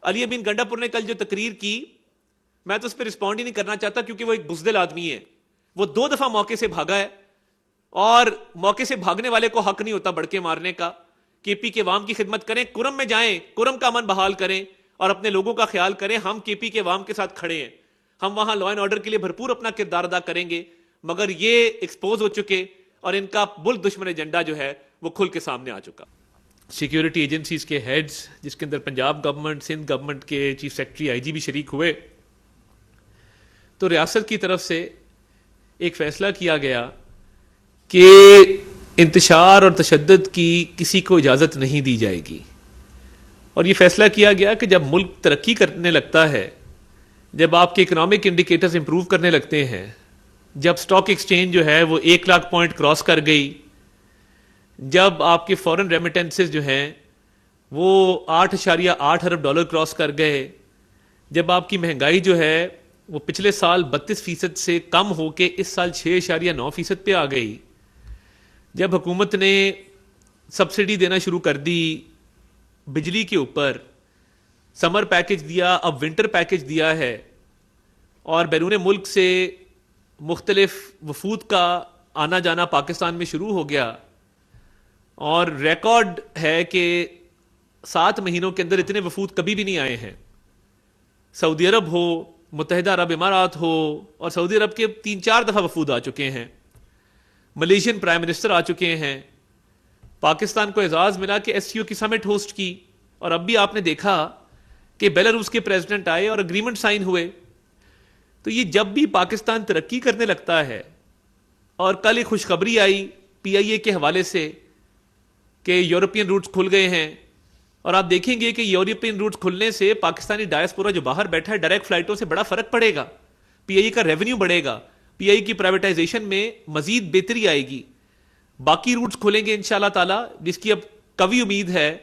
علی امین گنڈا پور نے کل جو تقریر کی، میں تو اس پہ رسپونڈ ہی نہیں کرنا چاہتا، کیونکہ وہ ایک بزدل آدمی ہے. وہ 2 دفعہ موقع سے بھاگا ہے، اور موقع سے بھاگنے والے کو حق نہیں ہوتا بڑکے مارنے کا. کے پی کے عوام کی خدمت کریں، کرم میں جائیں، کرم کا امن بحال کریں اور اپنے لوگوں کا خیال کریں. ہم کے پی کے عوام کے ساتھ کھڑے ہیں، ہم وہاں لا اینڈ آرڈر کے لیے بھرپور اپنا کردار ادا کریں گے، مگر یہ ایکسپوز ہو چکے اور ان کا ملک دشمن ایجنڈا جو ہے وہ کھل کے سامنے آ چکا. سیکیورٹی ایجنسیز کے ہیڈز، جس کے اندر پنجاب گورنمنٹ، سندھ گورنمنٹ کے چیف سیکرٹری، آئی جی بھی شریک ہوئے، تو ریاست کی طرف سے ایک فیصلہ کیا گیا کہ انتشار اور تشدد کی کسی کو اجازت نہیں دی جائے گی. اور یہ فیصلہ کیا گیا کہ جب ملک ترقی کرنے لگتا ہے، جب آپ کے اکنامک انڈیکیٹرز امپروو کرنے لگتے ہیں، جب سٹاک ایکسچینج جو ہے وہ 1 لاکھ پوائنٹ کراس کر گئی، جب آپ کے فورن ریمیٹنسز جو ہیں وہ 8.8 ارب ڈالر کراس کر گئے، جب آپ کی مہنگائی جو ہے وہ پچھلے سال 32% سے کم ہو کے اس سال 6.9% پہ آ گئی، جب حکومت نے سبسڈی دینا شروع کر دی بجلی کے اوپر، سمر پیکج دیا، اب ونٹر پیکج دیا ہے، اور بیرون ملک سے مختلف وفود کا آنا جانا پاکستان میں شروع ہو گیا، اور ریکارڈ ہے کہ 7 مہینوں کے اندر اتنے وفود کبھی بھی نہیں آئے ہیں. سعودی عرب ہو، متحدہ عرب امارات ہو، اور سعودی عرب کے 3-4 دفعہ وفود آ چکے ہیں، ملیشین پرائم منسٹر آ چکے ہیں. پاکستان کو اعزاز ملا کہ ایس سی او کی سمٹ ہوسٹ کی، اور اب بھی آپ نے دیکھا کہ بیلاروس کے پریزیڈنٹ آئے اور اگریمنٹ سائن ہوئے. تو یہ جب بھی پاکستان ترقی کرنے لگتا ہے، اور کل ایک خوشخبری آئی پی آئی اے کے حوالے سے کہ یورپین روٹس کھل گئے ہیں، اور آپ دیکھیں گے کہ یورپین روٹس کھلنے سے پاکستانی ڈائسپورا جو باہر بیٹھا ہے ڈائریکٹ فلائٹوں سے بڑا فرق پڑے گا، پی آئی اے کا ریونیو بڑھے گا، پی آئی اے کی پرائیویٹائزیشن میں مزید بہتری آئے گی. باقی روٹس کھلیں گے انشاءاللہ تعالی، جس کی اب قوی امید ہے،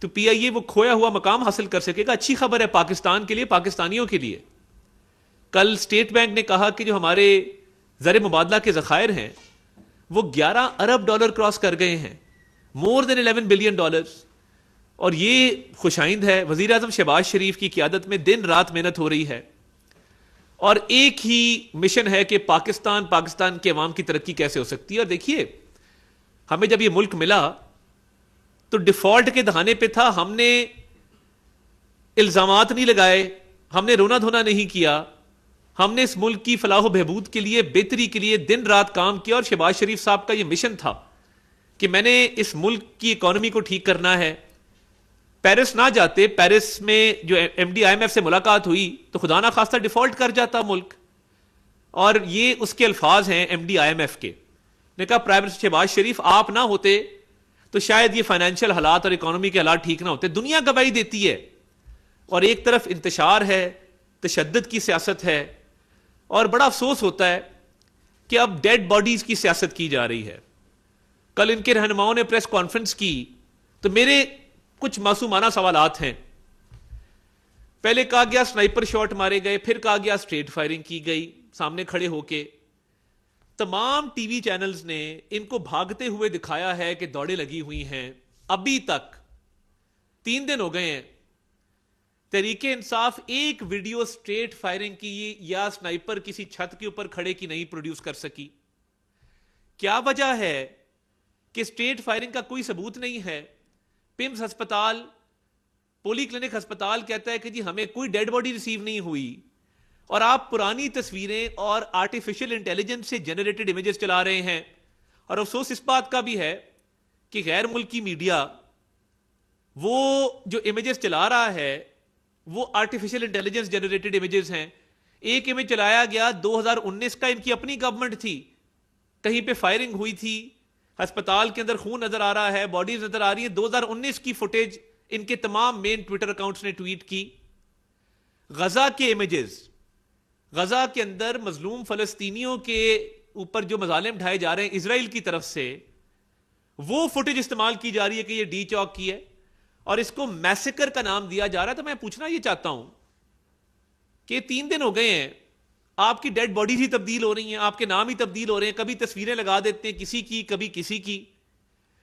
تو پی آئی اے وہ کھویا ہوا مقام حاصل کر سکے گا. اچھی خبر ہے پاکستان کے لیے، پاکستانیوں کے لیے. کل اسٹیٹ بینک نے کہا کہ جو ہمارے زر مبادلہ کے ذخائر ہیں وہ 11 ارب ڈالر کراس کر گئے ہیں، مور دین 11 بلین ڈالرز. اور یہ خوشائند ہے. وزیر اعظم شہباز شریف کی قیادت میں دن رات محنت ہو رہی ہے، اور ایک ہی مشن ہے کہ پاکستان کے عوام کی ترقی کیسے ہو سکتی ہے. اور دیکھیے، ہمیں جب یہ ملک ملا تو ڈیفالٹ کے دہانے پہ تھا، ہم نے الزامات نہیں لگائے، ہم نے رونا دھونا نہیں کیا، ہم نے اس ملک کی فلاح و بہبود کے لیے، بہتری کے لیے دن رات کام کیا. اور شہباز شریف صاحب کا یہ مشن تھا کہ میں نے اس ملک کی اکانومی کو ٹھیک کرنا ہے. پیرس نہ جاتے، پیرس میں جو M D I M F سے ملاقات ہوئی تو خدا نہ خواستہ ڈیفالٹ کر جاتا ملک. اور یہ اس کے الفاظ ہیں M D I M F کے. نے کہا پرائم منسٹر شہباز شریف آپ نہ ہوتے تو شاید یہ فائنینشیل حالات اور اکانومی کے حالات ٹھیک نہ ہوتے. دنیا گواہی دیتی ہے. اور ایک طرف انتشار ہے، تشدد کی سیاست ہے، اور بڑا افسوس ہوتا ہے کہ اب ڈیڈ باڈیز کی سیاست کی جا رہی ہے. کل ان کے رہنماؤں نے پریس کانفرنس کی تو میرے کچھ معصومانہ سوالات ہیں. پہلے کہا گیا سنائپر شاٹ مارے گئے، پھر کہا گیا اسٹریٹ فائرنگ کی گئی سامنے کھڑے ہو کے. تمام ٹی وی چینلز نے ان کو بھاگتے ہوئے دکھایا ہے کہ دوڑیں لگی ہوئی ہیں. ابھی تک 3 دن ہو گئے ہیں، تحریک انصاف ایک ویڈیو اسٹریٹ فائرنگ کی یا سنائپر کسی چھت کے اوپر کھڑے کی نہیں پروڈیوس کر سکی. کیا وجہ ہے کہ اسٹریٹ فائرنگ کا کوئی ثبوت نہیں ہے؟ پمز ہسپتال، پولی کلینک ہسپتال کہتا ہے کہ جی ہمیں کوئی ڈیڈ باڈی ریسیو نہیں ہوئی، اور آپ پرانی تصویریں اور آرٹیفیشل انٹیلیجنس سے جنریٹڈ امیجز چلا رہے ہیں. اور افسوس اس بات کا بھی ہے کہ غیر ملکی میڈیا وہ جو امیجز چلا رہا ہے وہ آرٹیفیشل انٹیلیجنس جنریٹڈ امیجز ہیں. ایک امیج چلایا گیا 2019 کا، ان کی اپنی گورنمنٹ تھی، کہیں پہ فائرنگ ہوئی تھی، ہسپتال کے اندر خون نظر آ رہا ہے، باڈیز نظر آ رہی ہے. 2019 کی فوٹیج ان کے تمام مین ٹویٹر اکاؤنٹس نے ٹویٹ کی. غزہ کے امیجز، غزہ کے اندر مظلوم فلسطینیوں کے اوپر جو مظالم ڈھائے جا رہے ہیں اسرائیل کی طرف سے، وہ فوٹیج استعمال کی جا رہی ہے کہ یہ ڈی چوک کی ہے، اور اس کو میسیکر کا نام دیا جا رہا ہے. تو میں پوچھنا یہ چاہتا ہوں کہ 3 دن ہو گئے ہیں، آپ کی ڈیڈ باڈیز ہی تبدیل ہو رہی ہیں، آپ کے نام ہی تبدیل ہو رہے ہیں، کبھی تصویریں لگا دیتے ہیں کسی کی، کبھی کسی کی.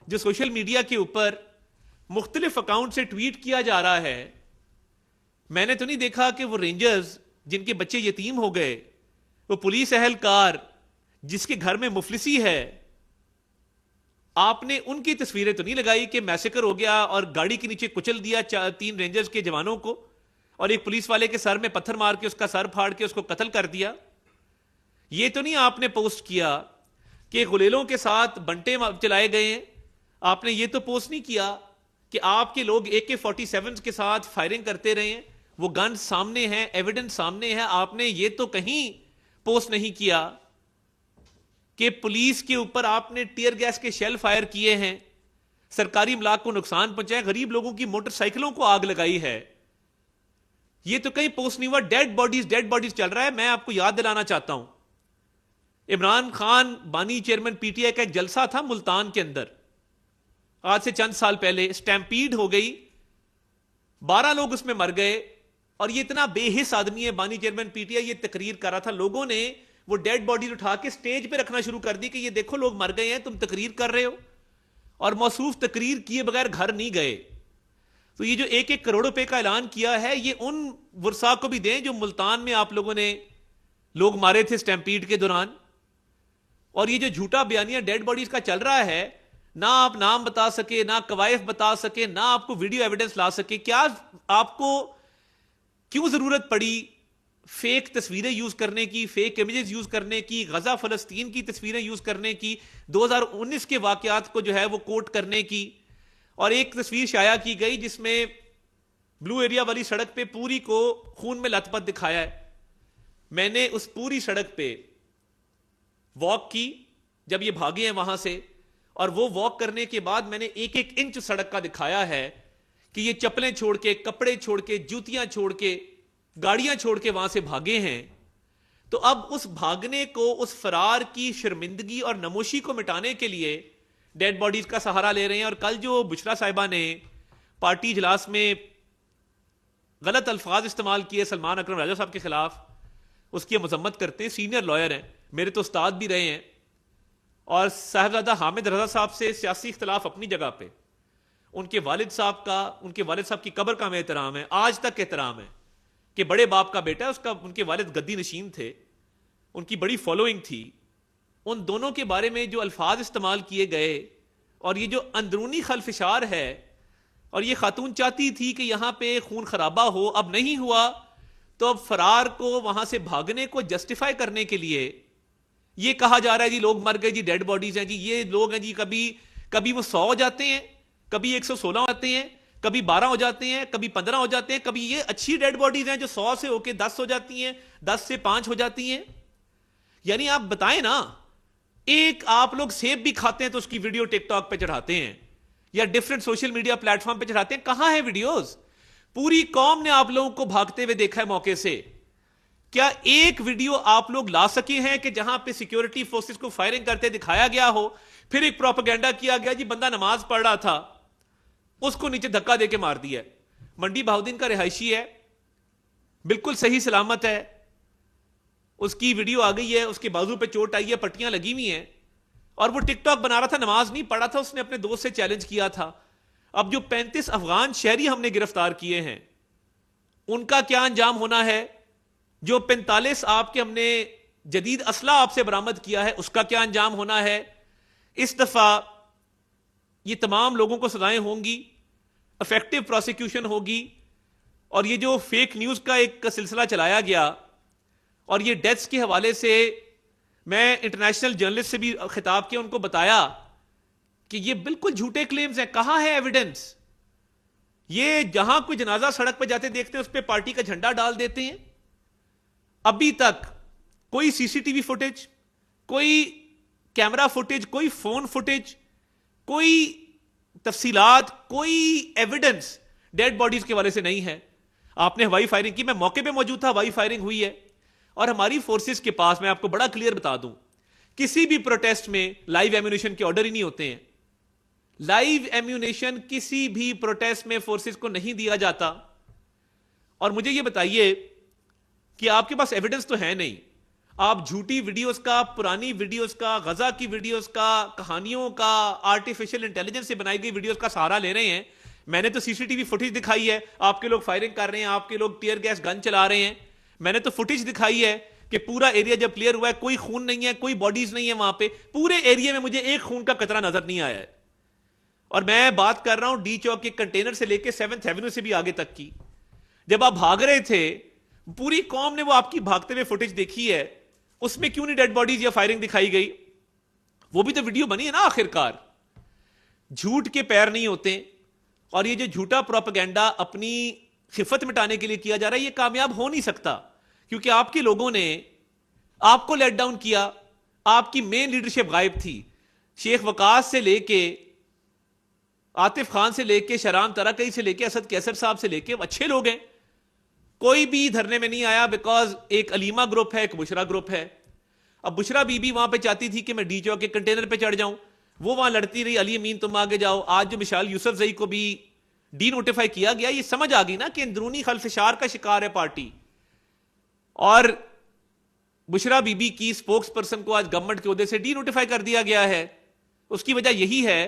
جو سوشل میڈیا کے اوپر مختلف اکاؤنٹ سے ٹویٹ کیا جا رہا ہے میں نے تو نہیں دیکھا کہ وہ رینجرز جن کے بچے یتیم ہو گئے، وہ پولیس اہلکار جس کے گھر میں مفلسی ہے، آپ نے ان کی تصویریں تو نہیں لگائی کہ میسیکر ہو گیا اور گاڑی کے نیچے کچل دیا 3 رینجرز کے جوانوں کو اور ایک پولیس والے کے سر میں پتھر مار کے اس کا سر پھاڑ کے اس کو قتل کر دیا. یہ تو نہیں آپ نے پوسٹ کیا کہ غلیلوں کے ساتھ بنٹے چلائے گئے ہیں. آپ نے یہ تو پوسٹ نہیں کیا کہ آپ کے لوگ AK-47 کے ساتھ فائرنگ کرتے رہے ہیں، وہ گن سامنے ہیں، ایویڈنس سامنے ہے. آپ نے یہ تو کہیں پوسٹ نہیں کیا کہ پولیس کے اوپر آپ نے ٹیئر گیس کے شیل فائر کیے ہیں، سرکاری املاک کو نقصان پہنچایا، غریب لوگوں کی موٹر سائیکلوں کو آگ لگائی ہے. یہ تو کہیں پوسٹ نہیں ہوا. ڈیڈ باڈیز چل رہا ہے. میں آپ کو یاد دلانا چاہتا ہوں، عمران خان بانی چیئرمین PTI کا ایک جلسہ تھا ملتان کے اندر آج سے چند سال پہلے. اسٹیمپیڈ ہو گئی، 12 لوگ اس میں مر گئے، اور یہ اتنا بے حس آدمی ہے بانی چیئرمین PTI. یہ تقریر کر رہا تھا، لوگوں نے وہ ڈیڈ باڈیز اٹھا کے سٹیج پہ رکھنا شروع کر دی کہ یہ دیکھو لوگ مر گئے ہیں، تم تقریر کر رہے ہو، اور موصوف تقریر کیے بغیر گھر نہیں گئے. تو یہ جو 1 کروڑ روپے کا اعلان کیا ہے، یہ ان ورثاء کو بھی دیں جو ملتان میں آپ لوگوں نے لوگ مارے تھے اسٹیمپیڈ کے دوران. اور یہ جو جھوٹا بیانیہ ڈیڈ باڈیز کا چل رہا ہے، نہ آپ نام بتا سکے، نہ کوائف بتا سکے، نہ آپ کو ویڈیو ایویڈنس لا سکے. کیا آپ کو کیوں ضرورت پڑی فیک تصویریں یوز کرنے کی، فیک امیجز یوز کرنے کی، غزہ فلسطین کی تصویریں یوز کرنے کی، 2019 کے واقعات کو جو ہے وہ کوٹ کرنے کی؟ اور ایک تصویر شائع کی گئی جس میں بلو ایریا والی سڑک پہ پوری کو خون میں لت پت دکھایا ہے. میں نے اس پوری سڑک پہ واک کی جب یہ بھاگے ہیں وہاں سے، اور وہ واک کرنے کے بعد میں نے 1 انچ سڑک کا دکھایا ہے کہ یہ چپلیں چھوڑ کے، کپڑے چھوڑ کے، جوتیاں چھوڑ کے، گاڑیاں چھوڑ کے وہاں سے بھاگے ہیں. تو اب اس بھاگنے کو، اس فرار کی شرمندگی اور نموشی کو مٹانے کے لیے ڈیڈ باڈیز کا سہارا لے رہے ہیں. اور کل جو بشرا صاحبہ نے پارٹی اجلاس میں غلط الفاظ استعمال کیے سلمان اکرم راجہ صاحب کے خلاف، اس کی مذمت کرتے ہیں. سینئر لائر ہیں، میرے تو استاد بھی رہے ہیں، اور صاحبزادہ حامد رضا صاحب سے سیاسی اختلاف اپنی جگہ پہ، ان کے والد صاحب کی قبر کا ہمیں احترام ہے، آج تک احترام ہے کہ بڑے باپ کا بیٹا ہے، ان کے والد گدی نشین تھے، ان کی بڑی فالوئنگ تھی. ان دونوں کے بارے میں جو الفاظ استعمال کیے گئے، اور یہ جو اندرونی خلفشار ہے، اور یہ خاتون چاہتی تھی کہ یہاں پہ خون خرابہ ہو، اب نہیں ہوا، تو اب فرار کو، وہاں سے بھاگنے کو جسٹیفائی کرنے کے لیے یہ کہا جا رہا ہے جی لوگ مر گئے، جی ڈیڈ باڈیز ہیں، جی یہ لوگ ہیں، جی کبھی وہ 100 ہو جاتے ہیں، کبھی 116 ہو جاتے ہیں، کبھی 12 ہو جاتے ہیں، کبھی 15 ہو جاتے ہیں، کبھی یہ اچھی ڈیڈ باڈیز ہیں جو 100 سے ہو کے 10 ہو جاتی ہیں، 10 سے 5 ہو جاتی ہیں. یعنی آپ بتائیں نا، ایک آپ لوگ سیب بھی کھاتے ہیں تو اس کی ویڈیو ٹک ٹاک پہ چڑھاتے ہیں یا different social media plate form پہ چڑھاتے ہیں. کہاں ہے ویڈیوز؟ پوری قوم نے آپ لوگوں کو بھاگتے ہوئے دیکھا ہے موقع سے. کیا ایک ویڈیو آپ لوگ لا سکے ہیں کہ جہاں پہ سیکیورٹی فورسز کو فائرنگ کرتے دکھایا گیا ہو، پھر ایک پروپیگنڈا کیا گیا جی بندہ نماز پڑھ رہا تھا، اس کو نیچے دھکا دے کے مار دیا؟ منڈی بہاؤدین کا رہائشی ہے، بالکل صحیح سلامت ہے، اس کی ویڈیو آ گئی ہے، اس کے بازو پہ چوٹ آئی ہے، پٹیاں لگی ہوئی ہیں، اور وہ ٹک ٹاک بنا رہا تھا، نماز نہیں پڑھا تھا، اس نے اپنے دوست سے چیلنج کیا تھا. اب جو 35 افغان شہری ہم نے گرفتار کیے ہیں، ان کا کیا انجام ہونا ہے؟ جو 45 آپ کے ہم نے جدید اسلحہ آپ سے برآمد کیا ہے، اس کا کیا انجام ہونا ہے؟ اس دفعہ یہ تمام لوگوں کو سزائیں ہوں گی، افیکٹو پروسیکیوشن ہوگی. اور یہ جو فیک نیوز کا ایک سلسلہ چلایا گیا، اور یہ ڈیتھس کے حوالے سے میں انٹرنیشنل جرنلسٹ سے بھی خطاب کیا، ان کو بتایا کہ یہ بالکل جھوٹے کلیمز ہیں. کہاں ہے ایویڈنس؟ یہ جہاں کوئی جنازہ سڑک پہ جاتے دیکھتے ہیں اس پہ پارٹی کا جھنڈا ڈال دیتے ہیں. ابھی تک کوئی CCTV فوٹیج، کوئی کیمرہ فوٹیج، کوئی فون فوٹیج، کوئی تفصیلات، کوئی ایویڈنس ڈیڈ باڈیز کے والے سے نہیں ہے. آپ نے ہوائی فائرنگ کی، میں موقع پہ موجود تھا، ہوائی فائرنگ ہوئی ہے، اور ہماری فورسز کے پاس، میں آپ کو بڑا کلیئر بتا دوں، کسی بھی پروٹیسٹ میں لائیو ایمونیشن کے آرڈر ہی نہیں ہوتے ہیں. لائیو ایمونیشن کسی بھی پروٹیسٹ میں فورسز کو نہیں دیا جاتا. اور مجھے یہ بتائیے کہ آپ کے پاس ایویڈنس تو ہے نہیں، آپ جھوٹی ویڈیوز کا، پرانی ویڈیوز کا، غزہ کی ویڈیوز کا، کہانیوں کا، آرٹیفیشل انٹیلیجنس سے بنائی گئی ویڈیوز کا سہارا لے رہے ہیں. میں نے تو سی سی ٹی وی فوٹیج دکھائی ہے, آپ کے لوگ فائرنگ کر رہے ہیں, آپ کے لوگ ٹیئر گیس گن چلا رہے ہیں, میں نے تو فوٹیج دکھائی ہے کہ پورا ایریا جب کلیئر ہوا ہے کوئی خون نہیں ہے, کوئی باڈیز نہیں ہے وہاں پہ, پورے ایریا میں مجھے ایک خون کا قطرہ نظر نہیں آیا ہے. اور میں بات کر رہا ہوں ڈی چوک کے کنٹینر سے لے کے 7th ایونیو سے بھی آگے تک کی. جب آپ بھاگ رہے تھے پوری قوم نے وہ آپ کی بھاگتے ہوئے فوٹیج دیکھی ہے, اس میں کیوں نہیں ڈیڈ باڈیز یا فائرنگ دکھائی گئی؟ وہ بھی تو ویڈیو بنی ہے نا. آخر کار جھوٹ کے پیر نہیں ہوتے, اور یہ جو جھوٹا پروپیگنڈا اپنی خفت مٹانے کے لیے کیا جا رہا ہے یہ کامیاب ہو نہیں سکتا, کیونکہ آپ کے لوگوں نے آپ کو لیٹ ڈاؤن کیا. آپ کی مین لیڈرشپ غائب تھی. شیخ وقاص سے لے کے عاطف خان سے لے کے شرام تراکئی سے لے کے اسد کیسر صاحب سے لے کے اچھے لوگ ہیں, کوئی بھی دھرنے میں نہیں آیا, بیکاز ایک علیمہ گروپ ہے, ایک بشرا گروپ ہے. اب بشرا بی بی وہاں پہ چاہتی تھی کہ میں ڈی چوک کے کنٹینر پہ چڑھ جاؤں, وہ وہاں لڑتی رہی, علی امین تم آگے جاؤ. آج جو مشال یوسف زئی کو بھی ڈی نوٹیفائی کیا گیا, یہ سمجھ آ گئی نا کہ اندرونی خلفشار کا شکار ہے پارٹی. اور بشرا بی بی کی اسپوکس پرسن کو آج گورنمنٹ کے عہدے سے ڈی نوٹیفائی کر دیا گیا ہے. اس کی وجہ یہی ہے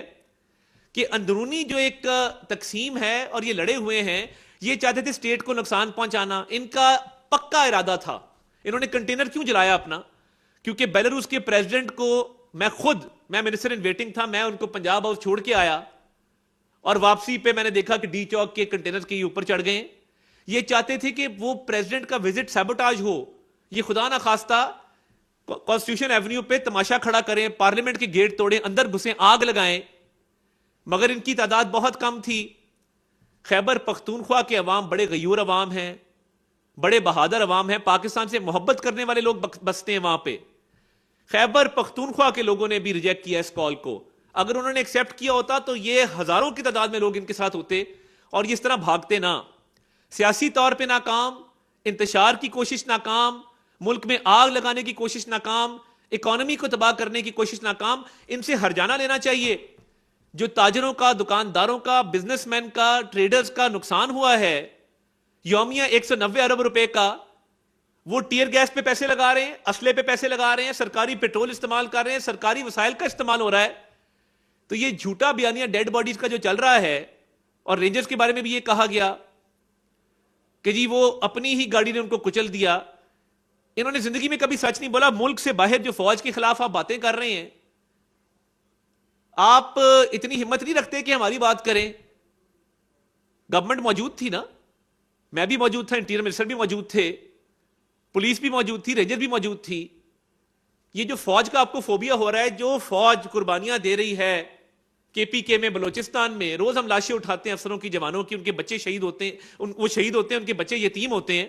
کہ اندرونی جو ایک تقسیم ہے اور یہ لڑے ہوئے ہیں, یہ چاہتے تھے اسٹیٹ کو نقصان پہنچانا. ان کا پکا ارادہ تھا. انہوں نے کنٹینر کیوں جلایا اپنا؟ کیونکہ بیلاروس کے پریزیڈنٹ کو میں منسٹر ان ویٹنگ تھا, میں ان کو پنجاب ہاؤس چھوڑ کے آیا, اور واپسی پہ میں نے دیکھا کہ ڈی چوک کے کنٹینر کے اوپر چڑھ گئے. یہ چاہتے تھے کہ وہ پریزیڈنٹ کا وزٹ سیبوٹاج ہو, یہ خدا نہ خواستہ کانسٹیٹیوشن ایونیو پہ تماشا کھڑا کریں, پارلیمنٹ کے گیٹ توڑیں, اندر گھسیں, آگ لگائیں. مگر ان کی تعداد بہت کم تھی. خیبر پختونخوا کے عوام بڑے غیور عوام ہیں, بڑے بہادر عوام ہیں, پاکستان سے محبت کرنے والے لوگ بستے ہیں وہاں پہ. خیبر پختونخوا کے لوگوں نے بھی ریجیکٹ کیا اس کال کو. اگر انہوں نے ایکسیپٹ کیا ہوتا تو یہ ہزاروں کی تعداد میں لوگ ان کے ساتھ ہوتے اور یہ اس طرح بھاگتے نہ. سیاسی طور پہ ناکام, انتشار کی کوشش ناکام, ملک میں آگ لگانے کی کوشش ناکام, اکانومی کو تباہ کرنے کی کوشش ناکام. ان سے ہرجانہ لینا چاہیے. جو تاجروں کا, دکانداروں کا, بزنس مین کا, ٹریڈرز کا نقصان ہوا ہے یومیہ 190 ارب روپے کا, وہ ٹیئر گیس پہ پیسے لگا رہے ہیں, اسلحے پہ پیسے لگا رہے ہیں, سرکاری پیٹرول استعمال کر رہے ہیں, سرکاری وسائل کا استعمال ہو رہا ہے. تو یہ جھوٹا بیانیہ ڈیڈ باڈیز کا جو چل رہا ہے, اور رینجرز کے بارے میں بھی یہ کہا گیا کہ جی وہ اپنی ہی گاڑی نے ان کو کچل دیا. انہوں نے زندگی میں کبھی سچ نہیں بولا. ملک سے باہر جو فوج کے خلاف آپ باتیں کر رہے ہیں, آپ اتنی ہمت نہیں رکھتے کہ ہماری بات کریں. گورنمنٹ موجود تھی نا, میں بھی موجود تھا, انٹیریئر منسٹر بھی موجود تھے, پولیس بھی موجود تھی, رینجر بھی موجود تھی. یہ جو فوج کا آپ کو فوبیا ہو رہا ہے, جو فوج قربانیاں دے رہی ہے کے پی کے میں, بلوچستان میں, روز ہم لاشیں اٹھاتے ہیں افسروں کی, جوانوں کی, ان کے بچے شہید ہوتے ہیں, وہ شہید ہوتے ہیں, ان کے بچے یتیم ہوتے ہیں.